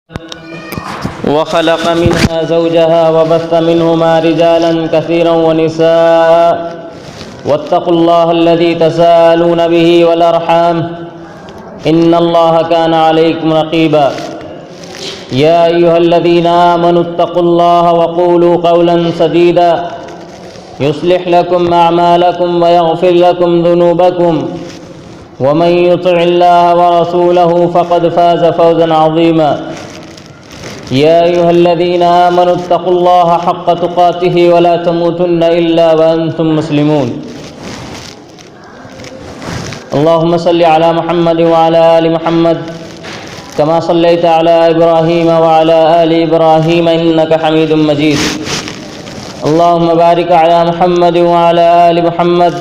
وخلق منها زوجها وبث منهما رجالا كثيرا ونساء واتقوا الله الذي تساءلون به والأرحام إن الله كان عليكم رقيبا يا أيها الذين آمنوا اتقوا الله وقولوا قولا سديدا يصلح لكم أعمالكم ويغفر لكم ذنوبكم ومن يطع الله ورسوله فقد فاز فوزا عظيما يا أيها الذين آمنوا اتقوا الله حق تقاته ولا تموتن إلا وأنتم مسلمون اللهم صل على محمد وعلى آل محمد كما صليت على إبراهيم وعلى آل إبراهيم إنك حميد مجيد اللهم بارك على محمد وعلى آل محمد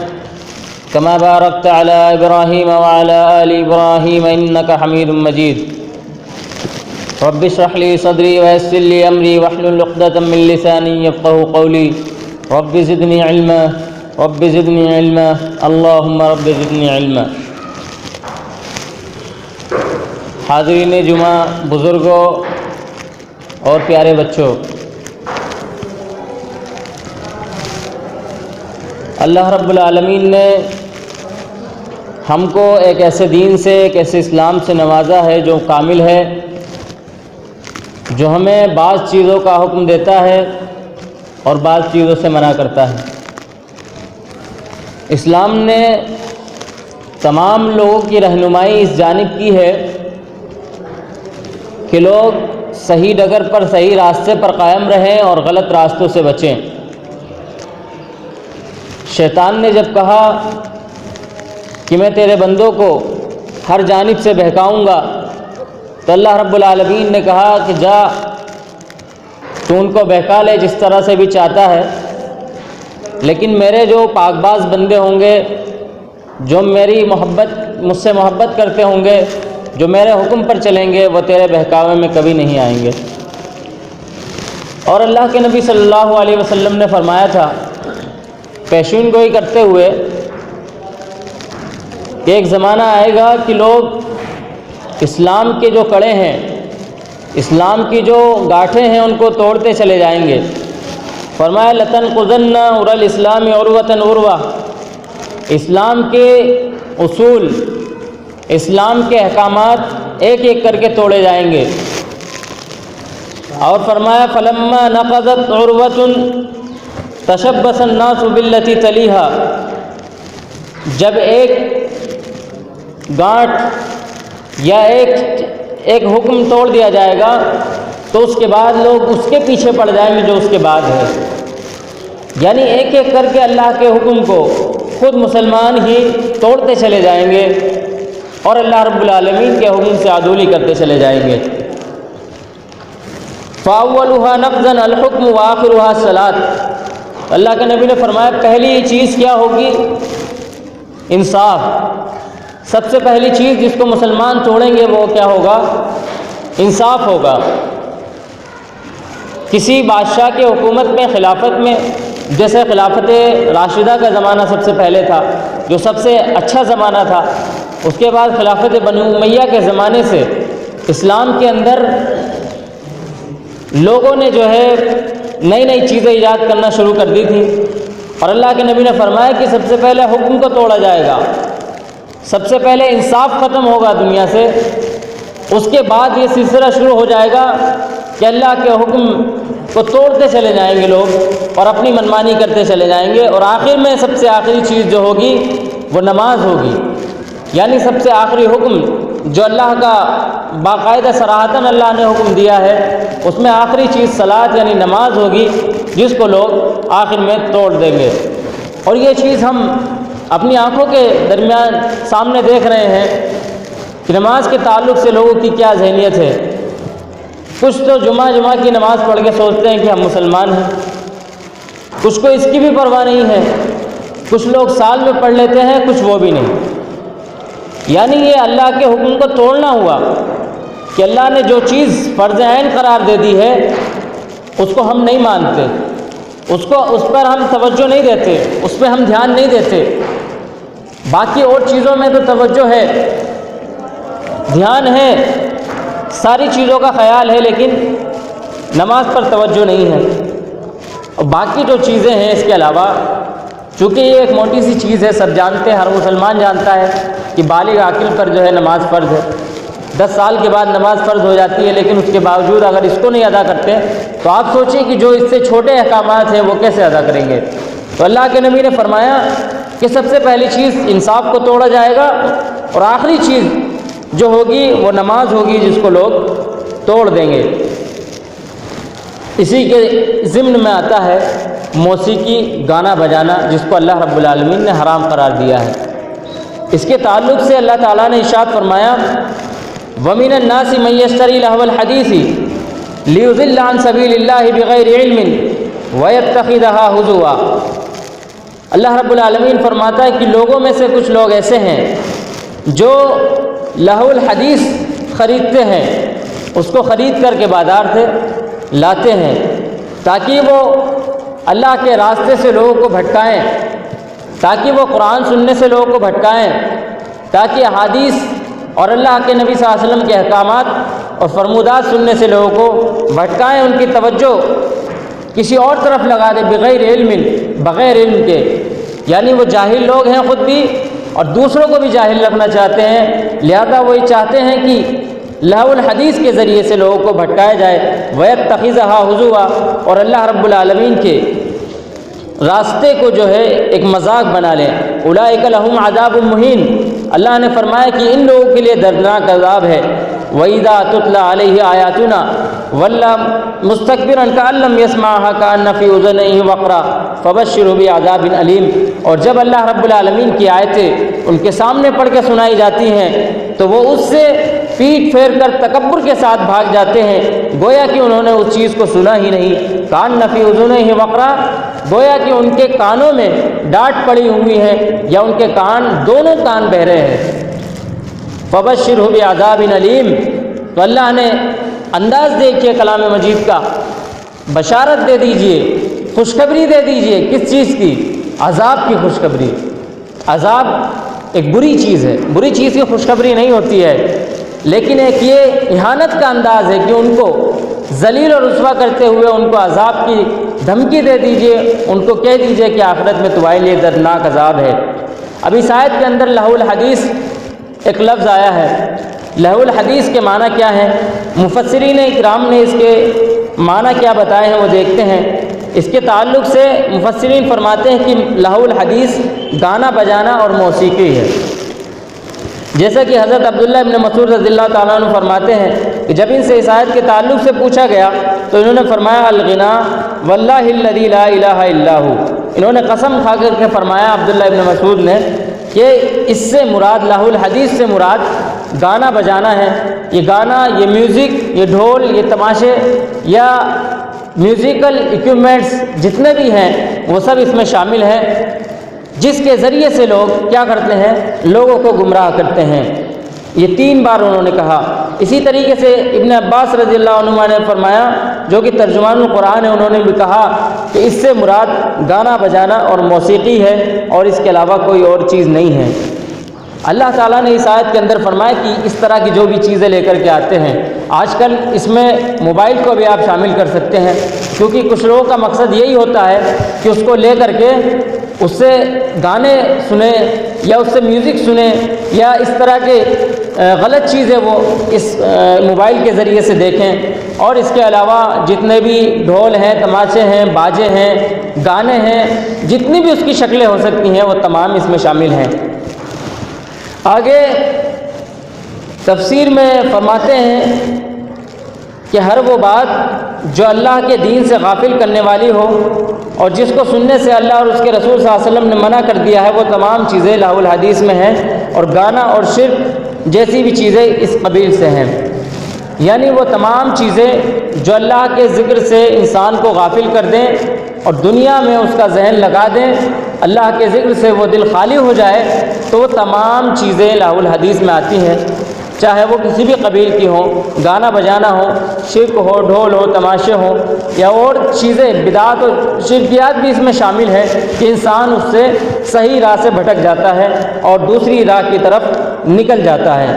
كما باركت على إبراهيم وعلى آل إبراهيم إنك حميد مجيد رب اشرح لي صدري ويسر لي أمري واحلل عقدة من لساني يفقهوا قولي رب زدني علما رب زدني علما اللهم رب زدني علما۔ حاضرین جمعہ، بزرگوں اور پیارے بچوں، اللہ رب العالمین نے ہم کو ایک ایسے دین سے، ایک ایسے اسلام سے نوازا ہے جو کامل ہے، جو ہمیں بعض چیزوں کا حکم دیتا ہے اور بعض چیزوں سے منع کرتا ہے۔ اسلام نے تمام لوگوں کی رہنمائی اس جانب کی ہے کہ لوگ صحیح ڈگر پر، صحیح راستے پر قائم رہیں اور غلط راستوں سے بچیں۔ شیطان نے جب کہا کہ میں تیرے بندوں کو ہر جانب سے بہکاؤں گا، تو اللہ رب العالمین نے کہا کہ جا تو ان کو بہکا لے جس طرح سے بھی چاہتا ہے، لیکن میرے جو پاک باز بندے ہوں گے، جو مجھ سے محبت کرتے ہوں گے، جو میرے حکم پر چلیں گے، وہ تیرے بہکاوے میں کبھی نہیں آئیں گے۔ اور اللہ کے نبی صلی اللہ علیہ وسلم نے فرمایا تھا پیشین گوئی کرتے ہوئے کہ ایک زمانہ آئے گا کہ لوگ اسلام کے جو کڑے ہیں، اسلام کی جو گاٹھیں ہیں، ان کو توڑتے چلے جائیں گے۔ فرمایا لَتَنْقُضَنَّ عُرَى الْإِسْلَامِ عُرْوَةً عُرْوَةً، اسلام کے اصول، اسلام کے احکامات ایک ایک کر کے توڑے جائیں گے۔ اور فرمایا فَلَمَّا نَقَضَتْ عُرْوَةٌ تَشَبَّثَ النَّاسُ بِالَّتِي تَلِيهَا، جب ایک گانٹھ یا ایک حکم توڑ دیا جائے گا تو اس کے بعد لوگ اس کے پیچھے پڑ جائیں گے جو اس کے بعد ہے، یعنی ایک ایک کر کے اللہ کے حکم کو خود مسلمان ہی توڑتے چلے جائیں گے اور اللہ رب العالمین کے حکم سے عدولی کرتے چلے جائیں گے۔ فَأَوَّلُهَا نَقْضًا الْحُكْمُ وَآخِرُهَا الصَّلَاةُ، اللہ کے نبی نے فرمایا پہلی چیز کیا ہوگی؟ انصاف۔ سب سے پہلی چیز جس کو مسلمان توڑیں گے وہ کیا ہوگا؟ انصاف ہوگا۔ کسی بادشاہ کے حکومت میں، خلافت میں، جیسے خلافت راشدہ کا زمانہ سب سے پہلے تھا، جو سب سے اچھا زمانہ تھا، اس کے بعد خلافت بنو امیہ کے زمانے سے اسلام کے اندر لوگوں نے جو ہے نئی نئی چیزیں ایجاد کرنا شروع کر دی تھی، اور اللہ کے نبی نے فرمایا کہ سب سے پہلے حکم کو توڑا جائے گا، سب سے پہلے انصاف ختم ہوگا دنیا سے، اس کے بعد یہ سلسلہ شروع ہو جائے گا کہ اللہ کے حکم کو توڑتے چلے جائیں گے لوگ اور اپنی منمانی کرتے چلے جائیں گے، اور آخر میں سب سے آخری چیز جو ہوگی وہ نماز ہوگی، یعنی سب سے آخری حکم جو اللہ کا باقاعدہ صراحتاً اللہ نے حکم دیا ہے، اس میں آخری چیز صلاۃ یعنی نماز ہوگی، جس کو لوگ آخر میں توڑ دیں گے۔ اور یہ چیز ہم اپنی آنکھوں کے درمیان سامنے دیکھ رہے ہیں کہ نماز کے تعلق سے لوگوں کی کیا ذہنیت ہے۔ کچھ تو جمعہ کی نماز پڑھ کے سوچتے ہیں کہ ہم مسلمان ہیں، کچھ کو اس کی بھی پرواہ نہیں ہے، کچھ لوگ سال میں پڑھ لیتے ہیں، کچھ وہ بھی نہیں۔ یعنی یہ اللہ کے حکم کو توڑنا ہوا کہ اللہ نے جو چیز فرض عین قرار دے دی ہے اس کو ہم نہیں مانتے، اس پر ہم توجہ نہیں دیتے، اس پہ ہم دھیان نہیں دیتے۔ باقی اور چیزوں میں تو توجہ ہے، دھیان ہے، ساری چیزوں کا خیال ہے لیکن نماز پر توجہ نہیں ہے۔ اور باقی جو چیزیں ہیں اس کے علاوہ، چونکہ یہ ایک موٹی سی چیز ہے، سب جانتے ہیں، ہر مسلمان جانتا ہے کہ بالغ عاقل پر جو ہے نماز فرض ہے۔ 10 سال کے بعد نماز فرض ہو جاتی ہے، لیکن اس کے باوجود اگر اس کو نہیں ادا کرتے تو آپ سوچیں کہ جو اس سے چھوٹے احکامات ہیں وہ کیسے ادا کریں گے۔ تو اللہ کے نبی نے فرمایا کہ سب سے پہلی چیز انصاف کو توڑا جائے گا، اور آخری چیز جو ہوگی وہ نماز ہوگی جس کو لوگ توڑ دیں گے۔ اسی کے ضمن میں آتا ہے موسیقی، گانا بجانا، جس کو اللہ رب العالمین نے حرام قرار دیا ہے۔ اس کے تعلق سے اللہ تعالیٰ نے ارشاد فرمایا وَمِنَ النَّاسِ مَن يَشْتَرِي لَهْوَ الْحَدِيثِ لِيُضِلَّ عَن سَبِيلِ اللَّهِ بِغَيْرِ عِلْمٍ وَيَتَّخِذَهَا هُزُوًا۔ اللہ رب العالمین فرماتا ہے کہ لوگوں میں سے کچھ لوگ ایسے ہیں جو لہو الحدیث خریدتے ہیں، اس کو خرید کر کے بازار سے لاتے ہیں تاکہ وہ اللہ کے راستے سے لوگوں کو بھٹکائیں، تاکہ وہ قرآن سننے سے لوگوں کو بھٹکائیں، تاکہ احادیث اور اللہ کے نبی صلی اللہ علیہ وسلم کے احکامات اور فرمودات سننے سے لوگوں کو بھٹکائیں، ان کی توجہ کسی اور طرف لگا دیں، بغیر علم، بغیر علم کے، یعنی وہ جاہل لوگ ہیں خود بھی اور دوسروں کو بھی جاہل رکھنا چاہتے ہیں، لہذا وہ یہ چاہتے ہیں کہ لہو الحدیث کے ذریعے سے لوگوں کو بھٹکایا جائے، وَيَتَّخِذَهَا هُزُوًا، اور اللہ رب العالمین کے راستے کو جو ہے ایک مذاق بنا لیں۔ اولئک لہم عذاب مہین، اللہ نے فرمایا کہ ان لوگوں کے لیے دردناک عذاب ہے۔ وَإِذَا تُتْلَى عَلَيْهِ آيَاتُنَا وَلَّى مُسْتَكْبِرًا كَأَن لَّمْ يَسْمَعْهَا كَأَنَّ فِي أُذُنَيْهِ وَقْرًا فَبَشِّرْهُ بِعَذَابٍ أَلِيمٍ۔ اور جب اللہ رب العالمین کی آیتیں ان کے سامنے پڑھ کے سنائی جاتی ہیں تو وہ اس سے پیٹ پھیر کر تکبر کے ساتھ بھاگ جاتے ہیں، گویا کہ انہوں نے اس چیز کو سنا ہی نہیں۔ كَأَنَّ فِي أُذُنَيْهِ وَقْرًا، گویا کہ ان کے کانوں میں ڈانٹ پڑی ہوئی ہے یا ان کے کان، دونوں کان بہرے ہیں۔ فَبَشِّرْهُ بِعَذَابٍ أَلِيمٍ، تو اللہ نے انداز دیکھیے کلام مجید کا، بشارت دے دیجئے، خوشخبری دے دیجئے، کس چیز کی؟ عذاب کی خوشخبری۔ عذاب ایک بری چیز ہے، بری چیز کی خوشخبری نہیں ہوتی ہے، لیکن ایک یہ اہانت کا انداز ہے کہ ان کو ذلیل اور رسوا کرتے ہوئے ان کو عذاب کی دھمکی دے دیجئے، ان کو کہہ دیجئے کہ آخرت میں تمہارے لیے دردناک عذاب ہے۔ اب اس آیت کے اندر لہو الحدیث ایک لفظ آیا ہے، لہو الحدیث کے معنی کیا ہیں؟ مفسرین اکرام نے اس کے معنی کیا بتائے ہیں وہ دیکھتے ہیں۔ اس کے تعلق سے مفسرین فرماتے ہیں کہ لہو الحدیث گانا بجانا اور موسیقی ہے، جیسا کہ حضرت عبداللہ ابن مسعود رضی اللہ تعالیٰ عنہ فرماتے ہیں کہ جب ان سے اس آیت کے تعلق سے پوچھا گیا تو انہوں نے فرمایا الغنا واللہ الذی لا الہ الا ہو، انہوں نے قسم کھا کر کے فرمایا عبداللہ ابن مسعود نے کہ اس سے مراد لہو الحدیث سے مراد گانا بجانا ہے۔ یہ گانا، یہ میوزک، یہ ڈھول، یہ تماشے یا میوزیکل ایکوپمنٹس جتنے بھی ہیں وہ سب اس میں شامل ہیں، جس کے ذریعے سے لوگ کیا کرتے ہیں؟ لوگوں کو گمراہ کرتے ہیں۔ یہ 3 بار انہوں نے کہا۔ اسی طریقے سے ابن عباس رضی اللہ عنہ نے فرمایا، جو کہ ترجمان القرآن ہے، انہوں نے بھی کہا کہ اس سے مراد گانا بجانا اور موسیقی ہے اور اس کے علاوہ کوئی اور چیز نہیں ہے۔ اللہ تعالیٰ نے اس آیت کے اندر فرمایا کہ اس طرح کی جو بھی چیزیں لے کر کے آتے ہیں، آج کل اس میں موبائل کو بھی آپ شامل کر سکتے ہیں، کیونکہ کچھ لوگوں کا مقصد یہی ہوتا ہے کہ اس کو لے کر کے اس سے گانے سنیں یا اس سے میوزک سنیں یا اس طرح کے غلط چیزیں وہ اس موبائل کے ذریعے سے دیکھیں، اور اس کے علاوہ جتنے بھی ڈھول ہیں، تماچے ہیں، باجے ہیں، گانے ہیں، جتنی بھی اس کی شکلیں ہو سکتی ہیں وہ تمام اس میں شامل ہیں۔ آگے تفسیر میں فرماتے ہیں کہ ہر وہ بات جو اللہ کے دین سے غافل کرنے والی ہو اور جس کو سننے سے اللہ اور اس کے رسول صلی اللہ علیہ وسلم نے منع کر دیا ہے، وہ تمام چیزیں لہو الحدیث میں ہیں، اور گانا اور شرک جیسی بھی چیزیں اس قبیل سے ہیں، یعنی وہ تمام چیزیں جو اللہ کے ذکر سے انسان کو غافل کر دیں اور دنیا میں اس کا ذہن لگا دیں، اللہ کے ذکر سے وہ دل خالی ہو جائے، تو وہ تمام چیزیں لہو الحدیث میں آتی ہیں، چاہے وہ کسی بھی قبیل کی ہوں، گانا بجانا ہو، شرک ہو، ڈھول ہو، تماشے ہوں یا اور چیزیں، بدعات اور شرکیات بھی اس میں شامل ہے کہ انسان اس سے صحیح راہ سے بھٹک جاتا ہے اور دوسری راہ کی طرف نکل جاتا ہے۔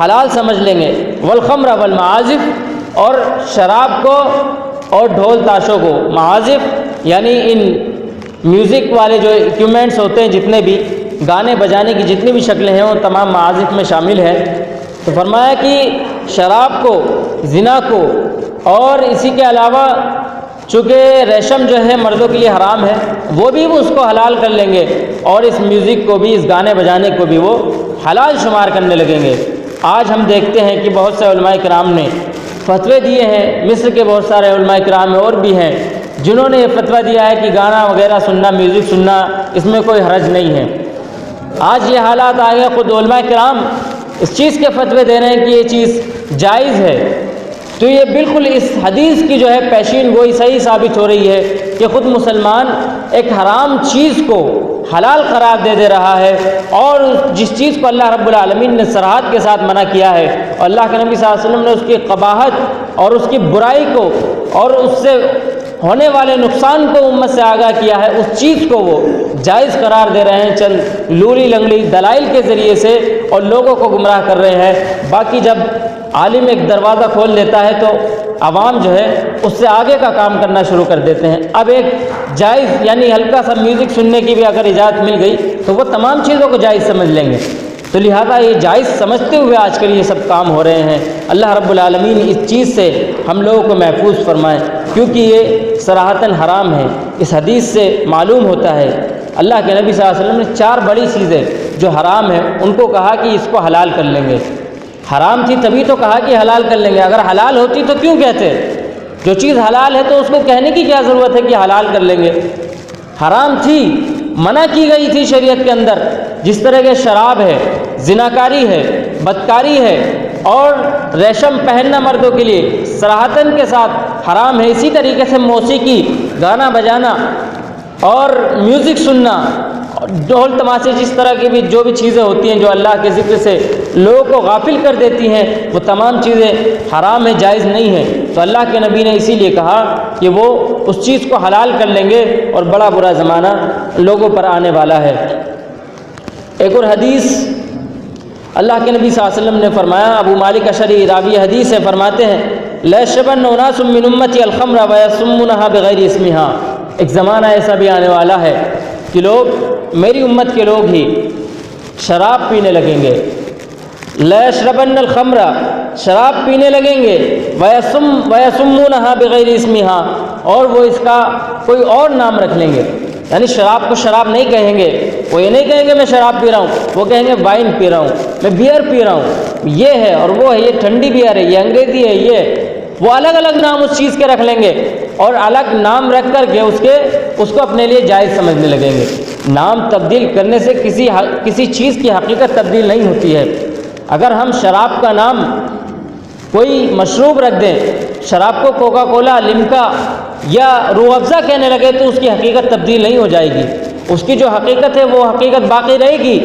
حلال سمجھ لیں گے، والخمر والمعازف، اور شراب کو اور ڈھول تاشوں کو، معازف یعنی ان میوزک والے جو ایکوپمنٹس ہوتے ہیں، جتنے بھی گانے بجانے کی جتنی بھی شکلیں ہیں وہ تمام معازف میں شامل ہے۔ تو فرمایا کہ شراب کو، زنا کو، اور اسی کے علاوہ چونکہ ریشم جو ہے مردوں کے لیے حرام ہے، وہ بھی وہ اس کو حلال کر لیں گے، اور اس میوزک کو بھی، اس گانے بجانے کو بھی وہ حلال شمار کرنے لگیں گے۔ آج ہم دیکھتے ہیں کہ بہت سے علماء کرام نے فتوے دیے ہیں، مصر کے بہت سارے علماء کرام اور بھی ہیں جنہوں نے یہ فتویٰ دیا ہے کہ گانا وغیرہ سننا، میوزک سننا، اس میں کوئی حرج نہیں ہے۔ آج یہ حالات آ گئے، خود علماء کرام اس چیز کے فتوے دے رہے ہیں کہ یہ چیز جائز ہے۔ تو یہ بالکل اس حدیث کی جو ہے پیشین گوئی صحیح ثابت ہو رہی ہے کہ خود مسلمان ایک حرام چیز کو حلال قرار دے رہا ہے، اور جس چیز کو اللہ رب العالمین نے صراحت کے ساتھ منع کیا ہے، اور اللہ کے نبی صلی اللہ علیہ وسلم نے اس کی قباحت اور اس کی برائی کو اور اس سے ہونے والے نقصان کو امت سے آگاہ کیا ہے، اس چیز کو وہ جائز قرار دے رہے ہیں چند لولی لنگڑی دلائل کے ذریعے سے، اور لوگوں کو گمراہ کر رہے ہیں۔ باقی جب عالم ایک دروازہ کھول لیتا ہے تو عوام جو ہے اس سے آگے کا کام کرنا شروع کر دیتے ہیں۔ اب ایک جائز یعنی ہلکا سا میوزک سننے کی بھی اگر اجازت مل گئی تو وہ تمام چیزوں کو جائز سمجھ لیں گے، تو لہذا یہ جائز سمجھتے ہوئے آج کل یہ سب کام ہو رہے ہیں۔ اللہ رب العالمین اس چیز سے ہم لوگوں کو محفوظ فرمائے، کیونکہ یہ صراحتاً حرام ہے۔ اس حدیث سے معلوم ہوتا ہے اللہ کے نبی صلی اللہ علیہ وسلم نے 4 بڑی چیزیں جو حرام ہیں ان کو کہا کہ اس کو حلال کر لیں گے۔ حرام تھی تبھی تو کہا کہ حلال کر لیں گے، اگر حلال ہوتی تو کیوں کہتے؟ جو چیز حلال ہے تو اس کو کہنے کی کیا ضرورت ہے کہ حلال کر لیں گے؟ حرام تھی، منع کی گئی تھی شریعت کے اندر، جس طرح کے شراب ہے، زناکاری ہے، بدکاری ہے، اور ریشم پہننا مردوں کے لیے صراحتاً کے ساتھ حرام ہے۔ اسی طریقے سے موسیقی، گانا بجانا اور میوزک سننا، ڈھول تماشے، جس طرح کی بھی جو بھی چیزیں ہوتی ہیں جو اللہ کے ذکر سے لوگوں کو غافل کر دیتی ہیں، وہ تمام چیزیں حرام ہیں، جائز نہیں ہیں۔ تو اللہ کے نبی نے اسی لیے کہا کہ وہ اس چیز کو حلال کر لیں گے، اور بڑا برا زمانہ لوگوں پر آنے والا ہے۔ ایک اور حدیث اللہ کے نبی صلی اللہ علیہ وسلم نے فرمایا، ابو مالک اشعری راوی حدیث ہے، فرماتے ہیں لا يشربن اناس من امتی الخمر ويسمونها بغیر اسمها، ایک زمانہ ایسا بھی آنے والا ہے کہ لوگ، میری امت کے لوگ ہی شراب پینے لگیں گے، لا يشربن الخمر، شراب پینے لگیں گے، ويسمونها بغیر اسمها، اور وہ اس کا کوئی اور نام رکھ لیں گے، یعنی شراب کو شراب نہیں کہیں گے، وہ یہ نہیں کہیں گے میں شراب پی رہا ہوں، وہ کہیں گے وائن پی رہا ہوں، میں بیئر پی رہا ہوں، یہ ہے اور وہ ہے، یہ ٹھنڈی بیئر ہے، یہ انگریزی ہے، یہ وہ الگ الگ نام اس چیز کے رکھ لیں گے، اور الگ نام رکھ کر کے اس کو اپنے لیے جائز سمجھنے لگیں گے۔ نام تبدیل کرنے سے کسی چیز کی حقیقت تبدیل نہیں ہوتی ہے۔ اگر ہم شراب کا نام کوئی مشروب رکھ دیں، شراب کو کوکا کولا، لمکا یا روح افزا کہنے لگے، تو اس کی حقیقت تبدیل نہیں ہو جائے گی، اس کی جو حقیقت ہے وہ حقیقت باقی رہے گی۔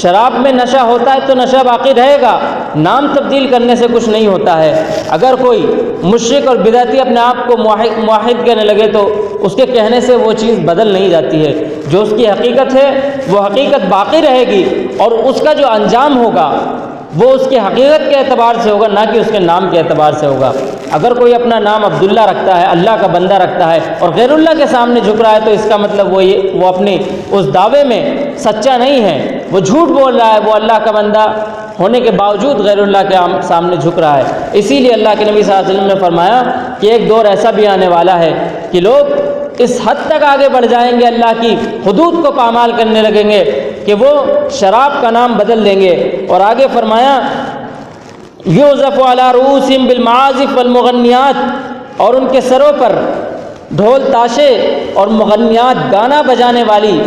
شراب میں نشہ ہوتا ہے تو نشہ باقی رہے گا، نام تبدیل کرنے سے کچھ نہیں ہوتا ہے۔ اگر کوئی مشرک اور بدعتی اپنے آپ کو موحد کہنے لگے تو اس کے کہنے سے وہ چیز بدل نہیں جاتی ہے، جو اس کی حقیقت ہے وہ حقیقت باقی رہے گی، اور اس کا جو انجام ہوگا وہ اس کی حقیقت کے اعتبار سے ہوگا، نہ کہ اس کے نام کے اعتبار سے ہوگا۔ اگر کوئی اپنا نام عبداللہ رکھتا ہے، اللہ کا بندہ رکھتا ہے، اور غیر اللہ کے سامنے جھک رہا ہے، تو اس کا مطلب وہ اپنی اس دعوے میں سچا نہیں ہے، وہ جھوٹ بول رہا ہے، وہ اللہ کا بندہ ہونے کے باوجود غیر اللہ کے سامنے جھک رہا ہے۔ اسی لیے اللہ کے نبی صلی اللہ علیہ وسلم نے فرمایا کہ ایک دور ایسا بھی آنے والا ہے کہ لوگ اس حد تک آگے بڑھ جائیں گے، اللہ کی حدود کو پامال کرنے لگیں گے کہ وہ شراب کا نام بدل دیں گے۔ اور آگے فرمایا یوزف علی رؤوسہم بالمعازف والمغنیات، اور ان کے سروں پر ڈھول تاشے اور مغنیات، گانا بجانے والی،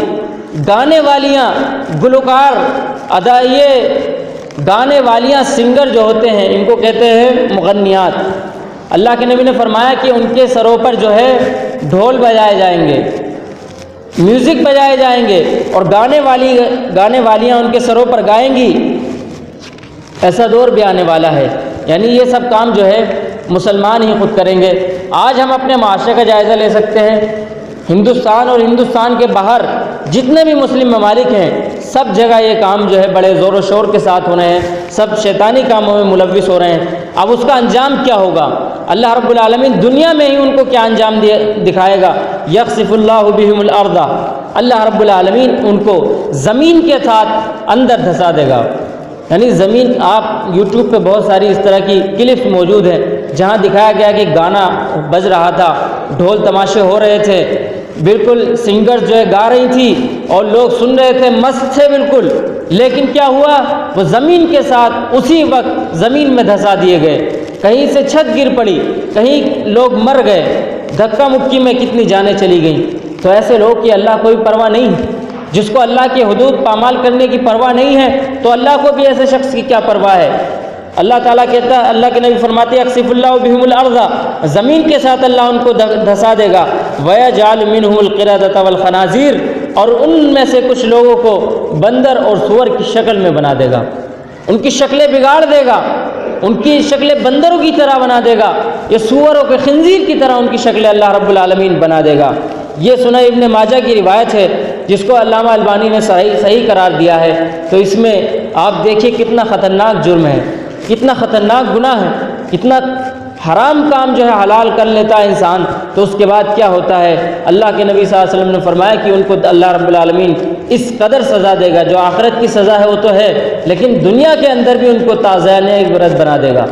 گانے والیاں، گلوکار، ادائیے، گانے والیاں، سنگر جو ہوتے ہیں، ان کو کہتے ہیں مغنیات۔ اللہ کے نبی نے فرمایا کہ ان کے سروں پر جو ہے ڈھول بجائے جائیں گے، میوزک بجائے جائیں گے، اور گانے والیاں ان کے سروں پر گائیں گی۔ ایسا دور بھی آنے والا ہے، یعنی یہ سب کام جو ہے مسلمان ہی خود کریں گے۔ آج ہم اپنے معاشرے کا جائزہ لے سکتے ہیں، ہندوستان اور ہندوستان کے باہر جتنے بھی مسلم ممالک ہیں، سب جگہ یہ کام جو ہے بڑے زور و شور کے ساتھ ہو رہے ہیں، سب شیطانی کاموں میں ملوث ہو رہے ہیں۔ اب اس کا انجام کیا ہوگا؟ اللہ رب العالمین دنیا میں ہی ان کو کیا انجام دکھائے گا؟ یخسف اللہ بہم الارض، اللہ رب العالمین ان کو زمین کے ساتھ اندر دھسا دے گا۔ یعنی زمین، آپ یوٹیوب پہ بہت ساری اس طرح کی کلپس موجود ہیں جہاں دکھایا گیا کہ گانا بج رہا تھا، ڈھول تماشے ہو رہے تھے، بالکل سنگر جو ہے گا رہی تھی اور لوگ سن رہے تھے، مست تھے بالکل، لیکن کیا ہوا؟ وہ زمین کے ساتھ اسی وقت زمین میں دھسا دیے گئے، کہیں سے چھت گر پڑی، کہیں لوگ مر گئے، دھکا مکی میں کتنی جانیں چلی گئیں۔ تو ایسے لوگ کی اللہ کوئی پرواہ نہیں، جس کو اللہ کی حدود پامال کرنے کی پرواہ نہیں ہے تو اللہ کو بھی ایسے شخص کی کیا پرواہ ہے؟ اللہ تعالیٰ کہتا ہے، اللہ کے نبی فرماتے ہیں یخسف اللہ بہم الارض، زمین کے ساتھ اللہ ان کو دھسا دے گا، وَيَجْعَلُ مِنْهُ الْقِرَدَةَ وَالْخَنَازِيرَ، اور ان میں سے کچھ لوگوں کو بندر اور سور کی شکل میں بنا دے گا، ان کی شکلیں بگاڑ دے گا، ان کی شکلیں بندروں کی طرح بنا دے گا، یہ سوروں کے خنزیر کی طرح ان کی شکلیں اللہ رب العالمین بنا دے گا۔ یہ سنن ابن ماجہ کی روایت ہے جس کو علامہ البانی نے صحیح قرار دیا ہے۔ تو اس میں آپ دیکھیے کتنا خطرناک جرم ہے، کتنا خطرناک گناہ ہے، کتنا حرام کام جو ہے حلال کر لیتا ہے انسان، تو اس کے بعد کیا ہوتا ہے؟ اللہ کے نبی صلی اللہ علیہ وسلم نے فرمایا کہ ان کو اللہ رب العالمین اس قدر سزا دے گا، جو آخرت کی سزا ہے وہ تو ہے، لیکن دنیا کے اندر بھی ان کو تازیان عبرت بنا دے گا۔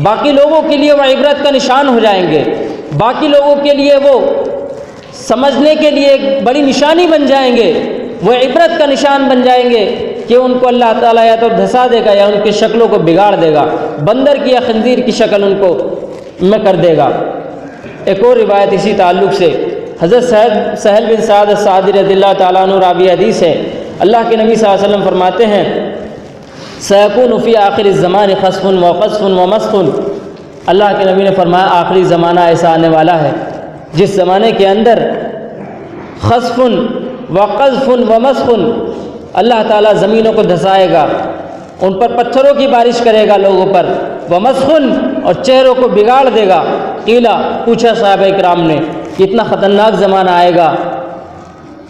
باقی لوگوں کے لیے وہ عبرت کا نشان ہو جائیں گے، باقی لوگوں کے لیے وہ سمجھنے کے لیے ایک بڑی نشانی بن جائیں گے، وہ عبرت کا نشان بن جائیں گے کہ ان کو اللہ تعالیٰ یا تو دھسا دے گا یا ان کی شکلوں کو بگاڑ دے گا، بندر کی یا خنزیر کی شکل ان کو میں کر دے گا۔ ایک اور روایت اسی تعلق سے، حضرت سہل بن سعد الساعدی رضی اللہ تعالیٰ عنہ راوی حدیث ہے، اللہ کے نبی صلی اللہ علیہ وسلم فرماتے ہیں سَيَكُونُ فِي آخِرِ الزَّمَانِ خَسْفٌ وَقَذْفٌ وَمَسْخٌ، اللہ کے نبی نے فرمایا آخری زمانہ ایسا آنے والا ہے جس زمانے کے اندر خسف وقذف ومسخ، اللہ تعالیٰ زمینوں کو دھسائے گا، ان پر پتھروں کی بارش کرے گا لوگوں پر، ومسخ، اور چہروں کو بگاڑ دے گا۔ قیلا، پوچھا صحابہ کرام نے کتنا خطرناک زمانہ آئے گا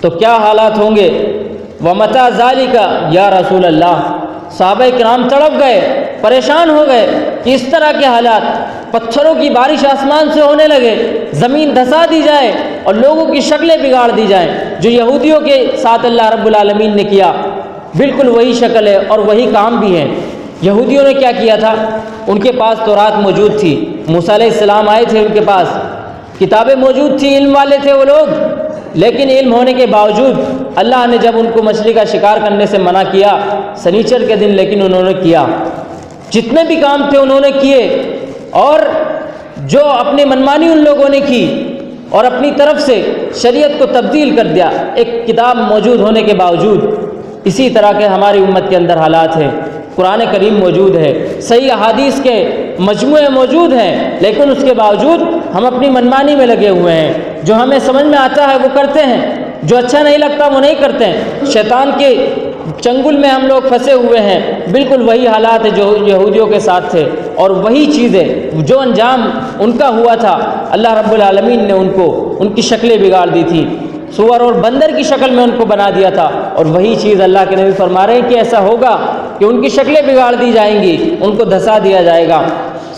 تو کیا حالات ہوں گے؟ ومتى ذالک یا رسول اللہ، صحابہ کرام تڑپ گئے، پریشان ہو گئے کہ اس طرح کے حالات، پتھروں کی بارش آسمان سے ہونے لگے، زمین دھسا دی جائے اور لوگوں کی شکلیں بگاڑ دی جائیں، جو یہودیوں کے ساتھ اللہ رب العالمین نے کیا، بالکل وہی شکل ہے اور وہی کام بھی ہے۔ یہودیوں نے کیا کیا تھا؟ ان کے پاس تورات موجود تھی، موسیٰ علیہ السلام آئے تھے، ان کے پاس کتابیں موجود تھی، علم والے تھے وہ لوگ، لیکن علم ہونے کے باوجود اللہ نے جب ان کو مچھلی کا شکار کرنے سے منع کیا سنیچر کے دن، لیکن انہوں نے کیا، جتنے بھی کام تھے انہوں نے کیے، اور جو اپنی منمانی ان لوگوں نے کی اور اپنی طرف سے شریعت کو تبدیل کر دیا ایک کتاب موجود ہونے کے باوجود۔ اسی طرح کے ہماری امت کے اندر حالات ہیں، قرآن کریم موجود ہے، صحیح احادیث کے مجموعے موجود ہیں، لیکن اس کے باوجود ہم اپنی منمانی میں لگے ہوئے ہیں، جو ہمیں سمجھ میں آتا ہے وہ کرتے ہیں، جو اچھا نہیں لگتا وہ نہیں کرتے ہیں، شیطان کے چنگل میں ہم لوگ پھنسے ہوئے ہیں۔ بالکل وہی حالات ہیں جو یہودیوں کے ساتھ تھے، اور وہی چیزیں جو انجام ان کا ہوا تھا، اللہ رب العالمین نے ان کو ان کی شکلیں بگاڑ دی تھی، سور اور بندر کی شکل میں ان کو بنا دیا تھا، اور وہی چیز اللہ کے نبی فرما رہے ہیں کہ ایسا ہوگا کہ ان کی شکلیں بگاڑ دی جائیں گی، ان کو دھسا دیا جائے گا۔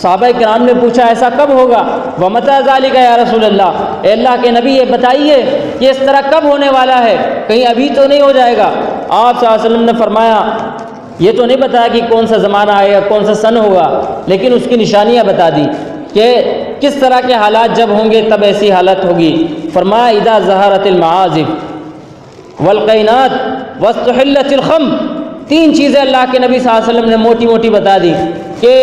صحابہ کرام نے پوچھا ایسا کب ہوگا؟ وَمَتَى ذَلِكَ یا رسول اللہ، اے اللہ کے نبی یہ بتائیے کہ اس طرح کب ہونے والا ہے، کہیں ابھی تو نہیں ہو جائے گا؟ آپ صلی اللہ علیہ وسلم نے فرمایا یہ تو نہیں بتایا کہ کون سا زمانہ آئے گا، کون سا سن ہوگا، لیکن اس کی نشانیاں بتا دی کہ کس طرح کے حالات جب ہوں گے تب ایسی حالت ہوگی۔ فرمایا اذا ظہرت المعازف والقینات واستحلت الخمر، تین چیزیں اللہ کے نبی صلی اللہ علیہ وسلم نے موٹی موٹی بتا دی کہ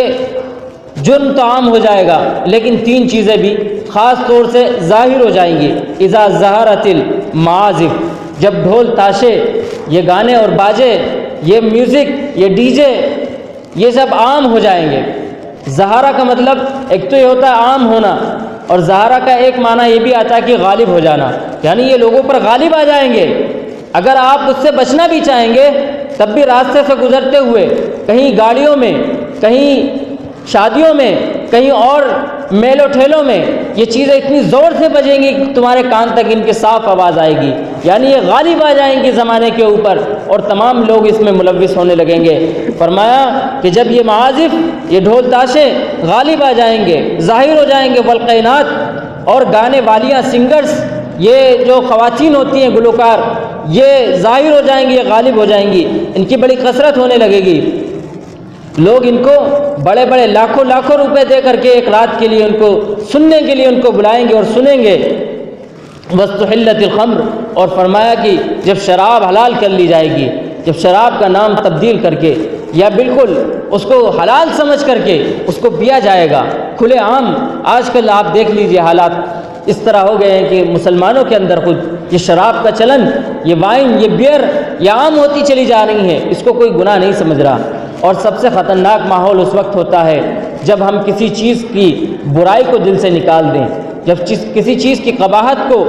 جرم تو عام ہو جائے گا، لیکن تین چیزیں بھی خاص طور سے ظاہر ہو جائیں گی۔ اذا ظہرت المعازف، جب ڈھول تاشے، یہ گانے اور باجے، یہ میوزک، یہ ڈی جے، یہ سب عام ہو جائیں گے۔ ظہارہ کا مطلب ایک تو یہ ہوتا ہے عام ہونا، اور ظہارہ کا ایک معنی یہ بھی آتا ہے کہ غالب ہو جانا، یعنی یہ لوگوں پر غالب آ جائیں گے۔ اگر آپ اس سے بچنا بھی چاہیں گے تب بھی راستے سے گزرتے ہوئے، کہیں گاڑیوں میں، کہیں شادیوں میں، کہیں اور میلوں ٹھیلوں میں یہ چیزیں اتنی زور سے بجیں گی کہ تمہارے کان تک ان کی صاف آواز آئے گی، یعنی یہ غالب آ جائیں گی زمانے کے اوپر اور تمام لوگ اس میں ملوث ہونے لگیں گے۔ فرمایا کہ جب یہ معازف، یہ ڈھول تاشے غالب آ جائیں گے، ظاہر ہو جائیں گے، والقینات اور گانے والیاں، سنگرز، یہ جو خواتین ہوتی ہیں گلوکار، یہ ظاہر ہو جائیں گی، یہ غالب ہو جائیں گی، ان کی بڑی کثرت ہونے لگے گی، لوگ ان کو بڑے بڑے لاکھوں لاکھوں روپے دے کر کے ایک رات کے لیے ان کو سننے کے لیے ان کو بلائیں گے اور سنیں گے۔ وَاسْتُحِلَّتِ الْخَمْرُ، اور فرمایا کہ جب شراب حلال کر لی جائے گی، جب شراب کا نام تبدیل کر کے یا بالکل اس کو حلال سمجھ کر کے اس کو پیا جائے گا کھلے عام۔ آج کل آپ دیکھ لیجئے حالات اس طرح ہو گئے ہیں کہ مسلمانوں کے اندر خود یہ شراب کا چلن، یہ وائن، یہ بیئر یہ عام ہوتی چلی جا رہی ہے، اس کو کوئی گناہ نہیں سمجھ رہا۔ اور سب سے خطرناک ماحول اس وقت ہوتا ہے جب ہم کسی چیز کی برائی کو دل سے نکال دیں، جب کسی چیز کی قباحت کو،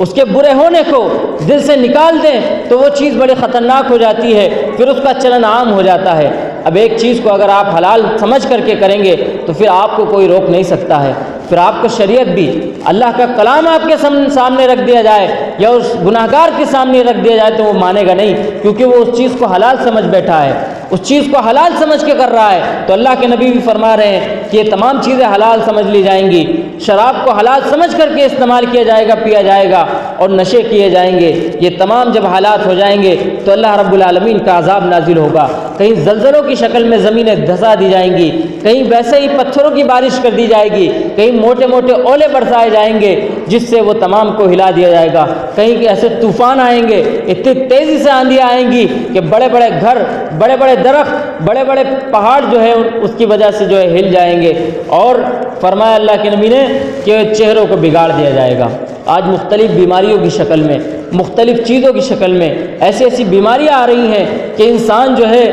اس کے برے ہونے کو دل سے نکال دیں تو وہ چیز بڑی خطرناک ہو جاتی ہے، پھر اس کا چلن عام ہو جاتا ہے۔ اب ایک چیز کو اگر آپ حلال سمجھ کر کے کریں گے تو پھر آپ کو کوئی روک نہیں سکتا ہے، پھر آپ کو شریعت بھی، اللہ کا کلام آپ کے سامنے رکھ دیا جائے یا اس گناہ گار کے سامنے رکھ دیا جائے تو وہ مانے گا نہیں، کیونکہ وہ اس چیز کو حلال سمجھ بیٹھا ہے، اس چیز کو حلال سمجھ کے کر رہا ہے۔ تو اللہ کے نبی بھی فرما رہے ہیں کہ یہ تمام چیزیں حلال سمجھ لی جائیں گی، شراب کو حلال سمجھ کر کے استعمال کیا جائے گا، پیا جائے گا اور نشے کیے جائیں گے۔ یہ تمام جب حالات ہو جائیں گے تو اللہ رب العالمین کا عذاب نازل ہوگا، کہیں زلزلوں کی شکل میں زمینیں دھسا دی جائیں گی، کہیں ویسے ہی پتھروں کی بارش کر دی جائے گی، کہیں موٹے موٹے اولے برسائے جائیں گے جس سے وہ تمام کو ہلا دیا جائے گا، کہیں کہ ایسے طوفان آئیں گے، اتنی تیزی سے آندھیاں آئیں گی کہ بڑے بڑے گھر، بڑے بڑے درخت، بڑے بڑے پہاڑ جو ہے اس کی وجہ سے جو ہے ہل جائیں گے۔ اور فرمایا اللہ کے نبی نے کہ چہروں کو بگاڑ دیا جائے گا۔ آج مختلف بیماریوں کی شکل میں، مختلف چیزوں کی شکل میں ایسی ایسی بیماریاں آ رہی ہیں کہ انسان جو ہے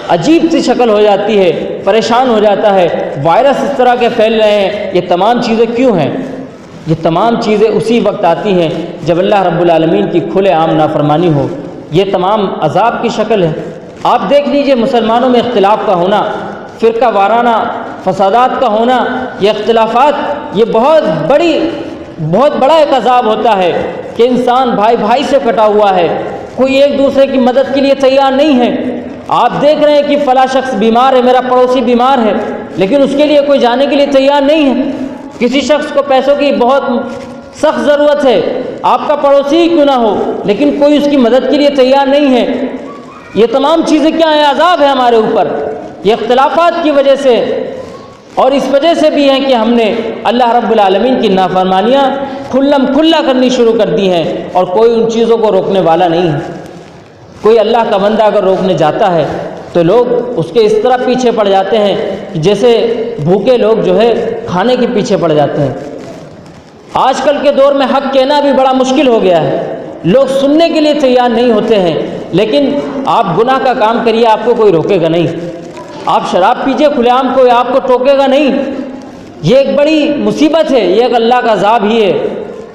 عجیب سی شکل ہو جاتی ہے، پریشان ہو جاتا ہے، وائرس اس طرح کے پھیل رہے ہیں۔ یہ تمام چیزیں کیوں ہیں؟ یہ تمام چیزیں اسی وقت آتی ہیں جب اللہ رب العالمین کی کھلے عام نافرمانی ہو، یہ تمام عذاب کی شکل ہے۔ آپ دیکھ لیجئے مسلمانوں میں اختلاف کا ہونا، فرقہ وارانہ فسادات کا ہونا، یہ اختلافات یہ بہت بڑا ایک عذاب ہوتا ہے کہ انسان بھائی بھائی سے کٹا ہوا ہے، کوئی ایک دوسرے کی مدد کے لیے تیار نہیں ہے۔ آپ دیکھ رہے ہیں کہ فلاں شخص بیمار ہے، میرا پڑوسی بیمار ہے، لیکن اس کے لیے کوئی جانے کے لیے تیار نہیں ہے۔ کسی شخص کو پیسوں کی بہت سخت ضرورت ہے، آپ کا پڑوسی ہی کیوں نہ ہو، لیکن کوئی اس کی مدد کے لیے تیار نہیں ہے۔ یہ تمام چیزیں کیا ہیں؟ عذاب ہے ہمارے اوپر، یہ اختلافات کی وجہ سے، اور اس وجہ سے بھی ہیں کہ ہم نے اللہ رب العالمین کی نافرمانیاں کھلم کھلا کرنی شروع کر دی ہیں، اور کوئی ان چیزوں کو روکنے والا نہیں ہے۔ کوئی اللہ کا بندہ اگر روکنے جاتا ہے تو لوگ اس کے اس طرح پیچھے پڑ جاتے ہیں کہ جیسے بھوکے لوگ جو ہے کھانے کے پیچھے پڑ جاتے ہیں۔ آج کل کے دور میں حق کہنا بھی بڑا مشکل ہو گیا ہے، لوگ سننے کے لیے تیار نہیں ہوتے ہیں، لیکن آپ گناہ کا کام کریے، آپ کو کوئی روکے گا نہیں۔ آپ شراب پیجیے کھلے عام، کوئی آپ کو ٹوکے گا نہیں۔ یہ ایک بڑی مصیبت ہے، یہ ایک اللہ کا عذاب ہی ہے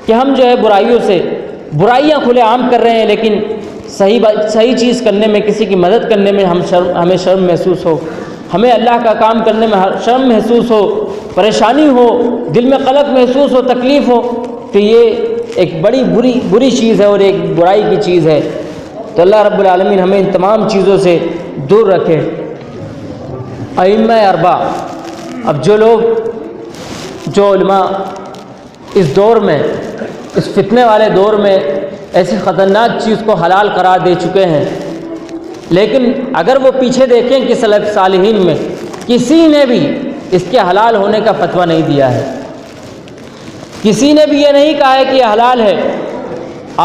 کہ ہم جو ہے برائیاں کھلے عام کر رہے ہیں، لیکن صحیح چیز کرنے میں، کسی کی مدد کرنے میں ہمیں شرم محسوس ہو، ہمیں اللہ کا کام کرنے میں شرم محسوس ہو، پریشانی ہو، دل میں قلق محسوس ہو، تکلیف ہو، تو یہ ایک بڑی بری چیز ہے اور ایک برائی کی چیز ہے۔ تو اللہ رب العالمین ہمیں ان تمام چیزوں سے دور رکھے۔ ائمہ اربعہ، اب جو علماء اس دور میں، اس فتنے والے دور میں ایسی خطرناک چیز کو حلال قرار دے چکے ہیں، لیکن اگر وہ پیچھے دیکھیں کہ سلف صالحین میں کسی نے بھی اس کے حلال ہونے کا فتویٰ نہیں دیا ہے، کسی نے بھی یہ نہیں کہا ہے کہ یہ حلال ہے۔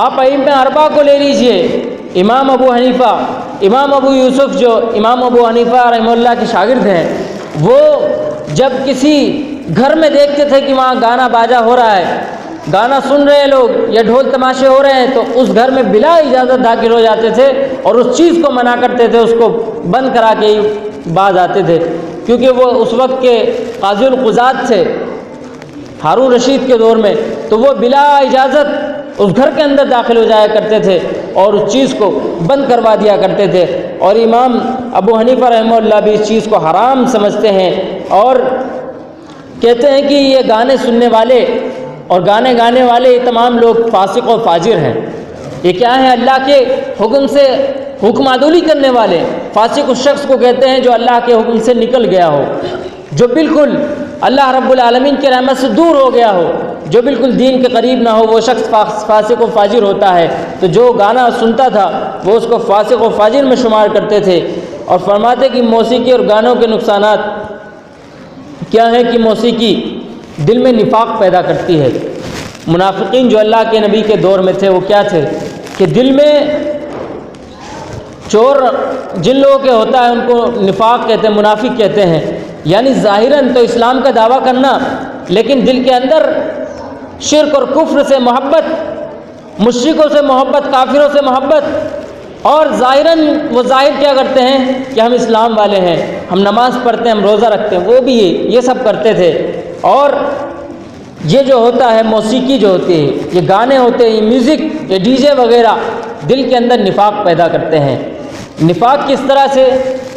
آپ ائمہ اربعہ کو لے لیجئے، امام ابو حنیفہ، امام ابو یوسف جو امام ابو حنیفہ رحمہ اللہ کے شاگرد ہیں، وہ جب کسی گھر میں دیکھتے تھے کہ وہاں گانا باجا ہو رہا ہے، گانا سن رہے ہیں لوگ یا ڈھول تماشے ہو رہے ہیں، تو اس گھر میں بلا اجازت داخل ہو جاتے تھے اور اس چیز کو منع کرتے تھے، اس کو بند کرا کے باز آتے تھے، کیونکہ وہ اس وقت کے قاضی القضات تھے ہارون رشید کے دور میں، تو وہ بلا اجازت اس گھر کے اندر داخل ہو جایا کرتے تھے اور اس چیز کو بند کروا دیا کرتے تھے۔ اور امام ابو حنیفہ رحمہ اللہ بھی اس چیز کو حرام سمجھتے ہیں، اور کہتے ہیں کہ یہ گانے سننے والے اور گانے گانے والے یہ تمام لوگ فاسق و فاجر ہیں۔ یہ کیا ہیں؟ اللہ کے حکم سے حکم عدولی کرنے والے۔ فاسق اس شخص کو کہتے ہیں جو اللہ کے حکم سے نکل گیا ہو، جو بالکل اللہ رب العالمین کی رحمت سے دور ہو گیا ہو، جو بالکل دین کے قریب نہ ہو، وہ شخص فاسق و فاجر ہوتا ہے۔ تو جو گانا سنتا تھا وہ اس کو فاسق و فاجر میں شمار کرتے تھے، اور فرماتے کہ موسیقی اور گانوں کے نقصانات کیا ہیں کہ موسیقی دل میں نفاق پیدا کرتی ہے۔ منافقین جو اللہ کے نبی کے دور میں تھے وہ کیا تھے کہ دل میں چور جن لوگوں کے ہوتا ہے ان کو نفاق کہتے ہیں، منافق کہتے ہیں، یعنی ظاہراً تو اسلام کا دعویٰ کرنا لیکن دل کے اندر شرک اور کفر سے محبت، مشرکوں سے محبت، کافروں سے محبت، اور ظاہراً وہ ظاہر کیا کرتے ہیں کہ ہم اسلام والے ہیں، ہم نماز پڑھتے ہیں، ہم روزہ رکھتے ہیں، وہ بھی یہ سب کرتے تھے۔ اور یہ جو ہوتا ہے موسیقی جو ہوتی ہے، یہ گانے ہوتے ہیں، یہ میوزک، یہ ڈی جے وغیرہ دل کے اندر نفاق پیدا کرتے ہیں۔ نفاق کس طرح سے؟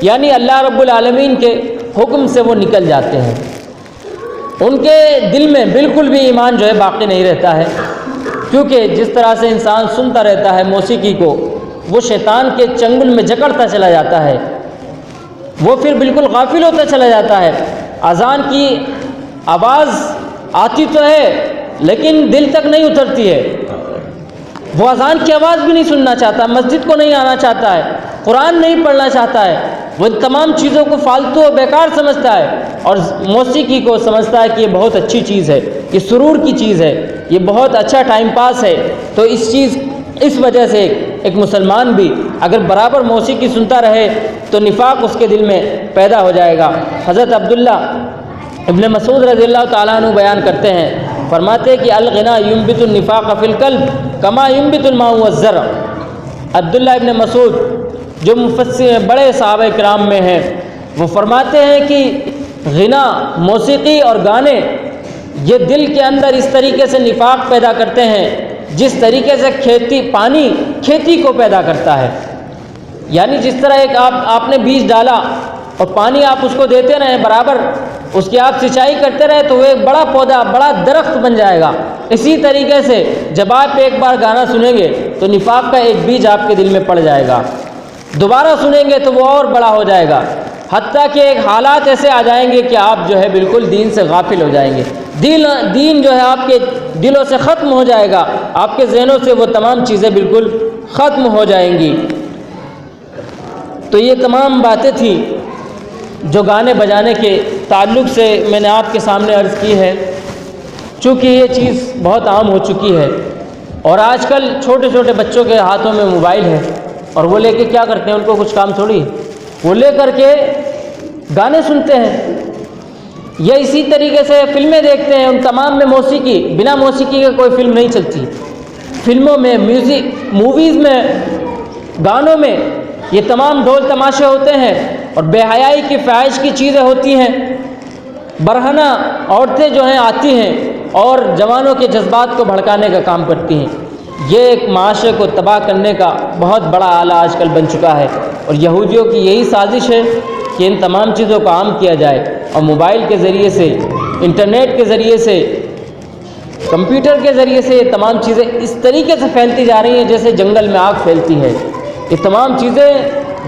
یعنی اللہ رب العالمین کے حکم سے وہ نکل جاتے ہیں، ان کے دل میں بالکل بھی ایمان جو ہے باقی نہیں رہتا ہے، کیونکہ جس طرح سے انسان سنتا رہتا ہے موسیقی کو، وہ شیطان کے چنگل میں جکڑتا چلا جاتا ہے، وہ پھر بالکل غافل ہوتا چلا جاتا ہے۔ اذان کی آواز آتی تو ہے لیکن دل تک نہیں اترتی ہے، وہ اذان کی آواز بھی نہیں سننا چاہتا، مسجد کو نہیں آنا چاہتا ہے، قرآن نہیں پڑھنا چاہتا ہے، وہ تمام چیزوں کو فالتو و بیکار سمجھتا ہے، اور موسیقی کو سمجھتا ہے کہ یہ بہت اچھی چیز ہے، یہ سرور کی چیز ہے، یہ بہت اچھا ٹائم پاس ہے۔ تو اس وجہ سے ایک مسلمان بھی اگر برابر موسیقی سنتا رہے تو نفاق اس کے دل میں پیدا ہو جائے گا۔ حضرت عبداللہ ابن مسعود رضی اللہ تعالیٰ عنہ بیان کرتے ہیں، فرماتے ہیں کہ الغنا ينبت النفاق فی القلب کما ينبت الماء والزرع۔ عبداللہ ابن مسعود جو مفسر بڑے صحابہ کرام میں ہیں، وہ فرماتے ہیں کہ غنا، موسیقی اور گانے یہ دل کے اندر اس طریقے سے نفاق پیدا کرتے ہیں جس طریقے سے پانی کھیتی کو پیدا کرتا ہے۔ یعنی جس طرح ایک آپ نے بیج ڈالا اور پانی آپ اس کو دیتے رہیں برابر، اس کی آپ سینچائی کرتے رہے تو وہ ایک بڑا پودا، بڑا درخت بن جائے گا۔ اسی طریقے سے جب آپ ایک بار گانا سنیں گے تو نفاق کا ایک بیج آپ کے دل میں پڑ جائے گا، دوبارہ سنیں گے تو وہ اور بڑا ہو جائے گا، حتیٰ کہ ایک حالات ایسے آ جائیں گے کہ آپ جو ہے بالکل دین سے غافل ہو جائیں گے، دین جو ہے آپ کے دلوں سے ختم ہو جائے گا، آپ کے ذہنوں سے وہ تمام چیزیں بالکل ختم ہو جائیں گی۔ تو یہ تمام باتیں تھیں جو گانے بجانے کے تعلق سے میں نے آپ کے سامنے عرض کی ہے۔ چونکہ یہ چیز بہت عام ہو چکی ہے، اور آج کل چھوٹے چھوٹے بچوں کے ہاتھوں میں موبائل ہے، اور وہ لے کے کیا کرتے ہیں، ان کو کچھ کام تھوڑی، وہ لے کر کے گانے سنتے ہیں، یا اسی طریقے سے فلمیں دیکھتے ہیں، ان تمام میں موسیقی، بنا موسیقی کے کوئی فلم نہیں چلتی۔ فلموں میں، میوزک، موویز میں، گانوں میں یہ تمام ڈھول تماشے ہوتے ہیں، اور بے حیائی کی، فحش کی چیزیں ہوتی ہیں، برہنہ عورتیں جو ہیں آتی ہیں اور جوانوں کے جذبات کو بھڑکانے کا کام کرتی ہیں۔ یہ ایک معاشرے کو تباہ کرنے کا بہت بڑا آلہ آج کل بن چکا ہے، اور یہودیوں کی یہی سازش ہے کہ ان تمام چیزوں کو عام کیا جائے، اور موبائل کے ذریعے سے، انٹرنیٹ کے ذریعے سے، کمپیوٹر کے ذریعے سے یہ تمام چیزیں اس طریقے سے پھیلتی جا رہی ہیں جیسے جنگل میں آگ پھیلتی ہے۔ یہ تمام چیزیں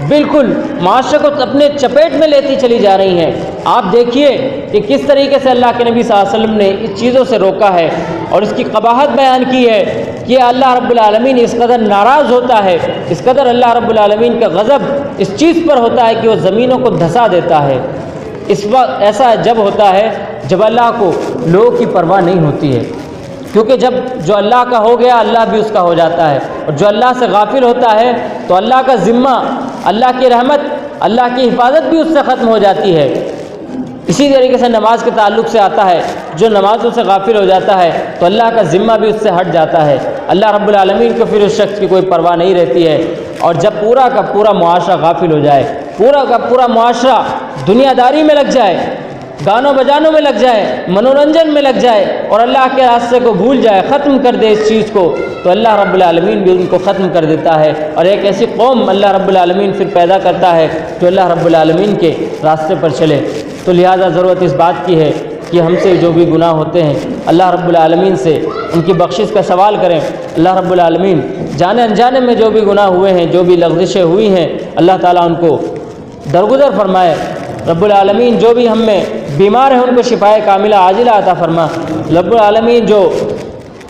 بالکل معاشرے کو اپنے چپیٹ میں لیتی چلی جا رہی ہیں۔ آپ دیکھیے کہ کس طریقے سے اللہ کے نبی صلی اللہ علیہ وسلم نے اس چیزوں سے روکا ہے، اور اس کی قباحت بیان کی ہے کہ اللہ رب العالمین اس قدر ناراض ہوتا ہے، اس قدر اللہ رب العالمین کا غضب اس چیز پر ہوتا ہے کہ وہ زمینوں کو دھسا دیتا ہے۔ اس وقت ایسا جب ہوتا ہے جب اللہ کو لوگوں کی پرواہ نہیں ہوتی ہے، کیونکہ جب جو اللہ کا ہو گیا اللہ بھی اس کا ہو جاتا ہے، اور جو اللہ سے غافل ہوتا ہے تو اللہ کا ذمہ، اللہ کی رحمت، اللہ کی حفاظت بھی اس سے ختم ہو جاتی ہے۔ اسی طریقے سے نماز کے تعلق سے آتا ہے، جو نمازوں سے غافل ہو جاتا ہے تو اللہ کا ذمہ بھی اس سے ہٹ جاتا ہے، اللہ رب العالمین کو پھر اس شخص کی کوئی پرواہ نہیں رہتی ہے۔ اور جب پورا کا پورا معاشرہ غافل ہو جائے، پورا کا پورا معاشرہ دنیا داری میں لگ جائے، گانوں بجانوں میں لگ جائے، منورنجن میں لگ جائے، اور اللہ کے راستے کو بھول جائے، ختم کر دے اس چیز کو، تو اللہ رب العالمین بھی ان کو ختم کر دیتا ہے، اور ایک ایسی قوم اللہ رب العالمین پھر پیدا کرتا ہے جو اللہ رب العالمین کے راستے پر چلے۔ تو لہٰذا ضرورت اس بات کی ہے کہ ہم سے جو بھی گناہ ہوتے ہیں اللہ رب العالمین سے ان کی بخشش کا سوال کریں۔ اللہ رب العالمین جانے انجانے میں جو بھی گناہ ہوئے ہیں، جو بھی لغزشیں ہوئی ہیں، اللہ تعالیٰ ان کو درگزر فرمائے۔ رب العالمین جو بھی ہم میں بیمار ہیں ان کو شفائے کاملہ عاجلہ عطا فرما۔ رب العالمین جو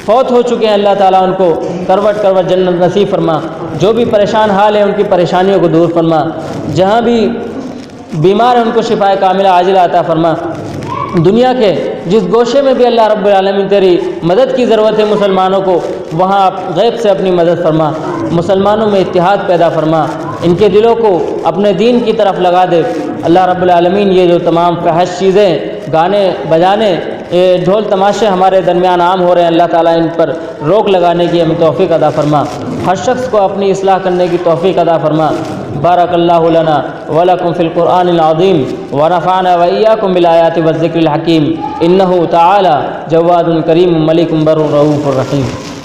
فوت ہو چکے ہیں اللہ تعالیٰ ان کو کروٹ کروٹ جنت نصیب فرما۔ جو بھی پریشان حال ہیں ان کی پریشانیوں کو دور فرما۔ جہاں بھی بیمار ہیں ان کو شفائے کاملہ عاجلہ عطا فرما۔ دنیا کے جس گوشے میں بھی اللہ رب العالمین تیری مدد کی ضرورت ہے مسلمانوں کو، وہاں آپ غیب سے اپنی مدد فرما۔ مسلمانوں میں اتحاد پیدا فرما، ان کے دلوں کو اپنے دین کی طرف لگا دے۔ اللہ رب العالمین یہ جو تمام فحش چیزیں، گانے بجانے، ڈھول تماشے ہمارے درمیان عام ہو رہے ہیں، اللہ تعالیٰ ان پر روک لگانے کی ہمیں توفیق عطا فرما۔ ہر شخص کو اپنی اصلاح کرنے کی توفیق عطا فرما۔ بارک اللہ لنا ولکم فی القرآن العظیم ونفعنا وإیاکم بالآیات والذکر الحکیم، انہ تعالی جواد کریم ملک بر رؤوف الرحیم۔